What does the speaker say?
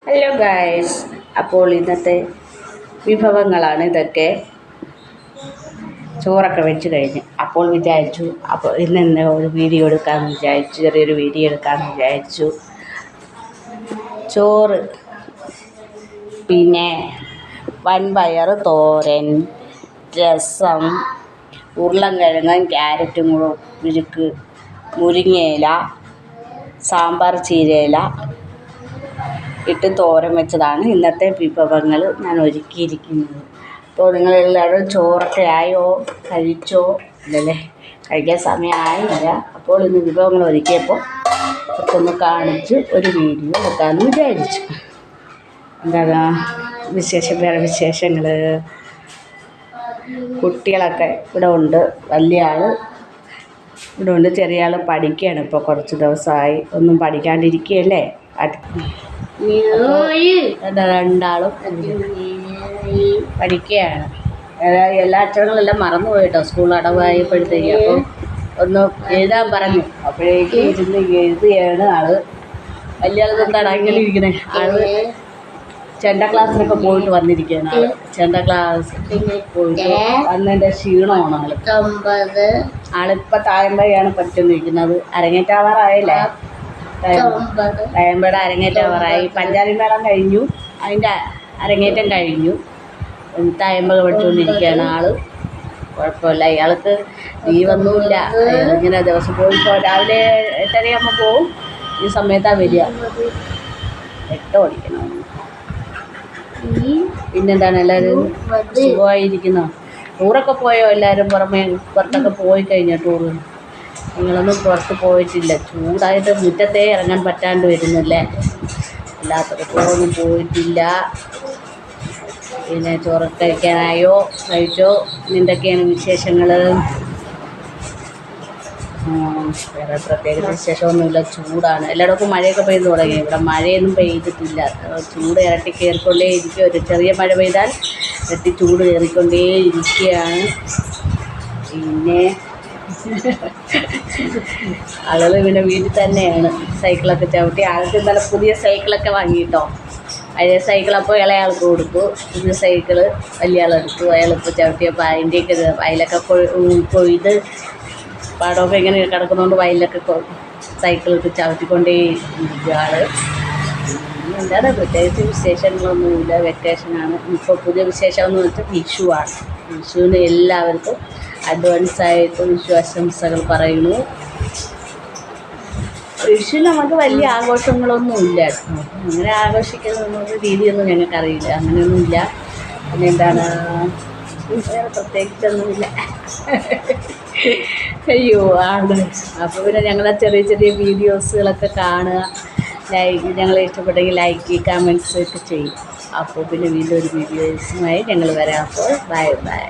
Hello guys, അപ്പോൾ ഇന്നത്തെ വിഭവങ്ങളാണ് ഇതൊക്കെ. ചോറൊക്കെ വെച്ച് കഴിഞ്ഞ് അപ്പോൾ വിചാരിച്ചു ഇന്ന് ഒരു വീഡിയോ എടുക്കാമെന്ന് വിചാരിച്ചു, ചെറിയൊരു വീഡിയോ എടുക്കാമെന്ന് വിചാരിച്ചു. ചോറ്, പിന്നെ വൻപയർ തോരൻ, രസം, ഉരുളൻകിഴങ്ങും ക്യാരറ്റും കൂടെ ഉരുക്ക്, മുരിങ്ങയില, സാമ്പാർ ചീരയില ഇട്ട് തോരൻ വെച്ചതാണ് ഇന്നത്തെ വിഭവങ്ങൾ ഞാൻ ഒരുക്കിയിരിക്കുന്നത്. അപ്പോൾ നിങ്ങളെല്ലാവരും ചോറൊക്കെ ആയോ, കഴിച്ചോ? ഇല്ലല്ലേ, കഴിക്കാൻ സമയമായില്ല. അപ്പോൾ ഇന്ന് വിഭവങ്ങൾ ഒരുക്കിയപ്പോൾ ഒന്ന് കാണിച്ച് ഒരു വീഡിയോ എടുക്കാമെന്ന് വിചാരിച്ചു. എന്താണ് വേറെ വിശേഷങ്ങൾ? കുട്ടികളൊക്കെ ഇവിടെ ഉണ്ട്. വലിയ ആൾ ഇവിടെ ഉണ്ട്, ചെറിയ ആൾ പഠിക്കുകയാണ്. ഇപ്പോൾ കുറച്ച് ദിവസമായി ഒന്നും പഠിക്കാണ്ടിരിക്കുകയല്ലേ. രണ്ടാളും പഠിക്കുകയാണ്. എല്ലാ അക്ഷരങ്ങളെല്ലാം മറന്നു പോയിട്ടോ, സ്കൂൾ അടവായപ്പോഴത്തേക്ക്. അപ്പോൾ ഒന്ന് എഴുതാൻ പറഞ്ഞു, അപ്പോഴേക്ക് ഇരുന്ന് എഴുതുകയാണ് ആള്. വലിയ ആൾക്ക് എന്താണ് അങ്ങനെ ഇരിക്കണേ? ആള് ചെണ്ട ക്ലാസ്സിലൊക്കെ പോയിട്ട് വന്നിരിക്കുകയാണ്. ചെണ്ട ക്ലാസ് പോയിട്ട് വന്നതിൻ്റെ ക്ഷീണമാണ് ആളിപ്പോൾ തായമ്പയാണ് പഠിച്ചുകൊണ്ടിരിക്കുന്നത്. അരങ്ങേറ്റാവാറായില്ലേ? തായമ്പയുടെ അരങ്ങേറ്റാവാറായി. പഞ്ചാരി മേളം കഴിഞ്ഞു, അതിൻ്റെ അരങ്ങേറ്റം കഴിഞ്ഞു. തായമ്പ പഠിച്ചുകൊണ്ടിരിക്കുകയാണ് ആള്. കുഴപ്പമില്ല, ഇയാൾക്ക് ലീവൊന്നുമില്ല. ഇങ്ങനെ ദിവസം പോയിപ്പോൾ രാവിലെ 8:30 പോവും. ഈ സമയത്താണ് വരിക. 8 ഓടിക്കണം. പിന്നെന്താണ്, എല്ലാവരും സുഖമായിരിക്കുന്നോ? ടൂറൊക്കെ പോയോ എല്ലാവരും? പുറത്തൊക്കെ പോയി കഴിഞ്ഞോ ടൂറ്? നിങ്ങളൊന്നും പുറത്ത് പോയിട്ടില്ല. ചൂടായിട്ട് മുറ്റത്തേ ഇറങ്ങാൻ പറ്റാണ്ട് വരുന്നില്ലേ? എല്ലാത്തിടത്തോളം പോയിട്ടില്ല. പിന്നെ ചോറൊക്കെ കഴിക്കാനായോ? കഴിച്ചോ? എന്തൊക്കെയാണ് വിശേഷങ്ങൾ? വേറെ പ്രത്യേകിച്ച് വിശേഷമൊന്നുമില്ല. ചൂടാണ്. എല്ലായിടത്തും മഴയൊക്കെ പെയ്തു തുടങ്ങി. ഇവിടെ മഴയൊന്നും പെയ്തിട്ടില്ല. ചൂട് ഇരട്ടി കയറിക്കൊണ്ടേ ഇരിക്കുക. ഒരു ചെറിയ മഴ പെയ്താൽ ഇരട്ടി ചൂട് കയറിക്കൊണ്ടേ ഇരിക്കുകയാണ്. പിന്നെ ആളുകൾ പിന്നെ വീട്ടിൽ തന്നെയാണ്. സൈക്കിളൊക്കെ ചവിട്ടി. ആൾക്ക് ഇന്നലെ പുതിയ സൈക്കിളൊക്കെ വാങ്ങിയിട്ടോ. പഴയ സൈക്കിൾ അപ്പോൾ ഇളയാൾക്ക് കൊടുത്തു. പുതിയ സൈക്കിള് വലിയ ആളെടുത്തു. അയാളിപ്പോൾ ചവിട്ടിയപ്പോൾ അതിൻ്റെയൊക്കെ വയലൊക്കെ കൊയ്ത് പാടമൊക്കെ ഇങ്ങനെ കിടക്കുന്നതുകൊണ്ട് വയലിലൊക്കെ സൈക്കിളൊക്കെ ചവിട്ടിക്കൊണ്ടേ ഇരിക്കുക ആള്. എന്താണ് പ്രത്യേകിച്ച് വിശേഷങ്ങളൊന്നുമില്ല. വെക്കേഷനാണ്. ഇപ്പോൾ പുതിയ വിശേഷമെന്ന് വെച്ചാൽ വിഷുവാണ്. വിഷുവിന് എല്ലാവർക്കും അഡ്വാൻസായിട്ട് വിഷു ആശംസകൾ പറയുന്നു. വിഷു നമുക്ക് വലിയ ആഘോഷങ്ങളൊന്നും ഇല്ല. അങ്ങനെ ആഘോഷിക്കുന്ന രീതിയൊന്നും ഞങ്ങൾക്കറിയില്ല. അങ്ങനെയൊന്നുമില്ല. പിന്നെ എന്താണ്, വേറെ പ്രത്യേകിച്ചൊന്നുമില്ല. അയ്യോ ആണ്. അപ്പോൾ പിന്നെ ഞങ്ങളെ ചെറിയ ചെറിയ വീഡിയോസുകളൊക്കെ കാണുക. ഞങ്ങളെ ഇഷ്ടപ്പെട്ടെങ്കിൽ ലൈക്ക്, കമൻറ്റ്സ് ഒക്കെ ചെയ്യും. അപ്പോൾ പിന്നെ വീണ്ടും ഒരു വീഡിയോസുമായി ഞങ്ങൾ വരാം. അപ്പോൾ ബൈ ബൈ.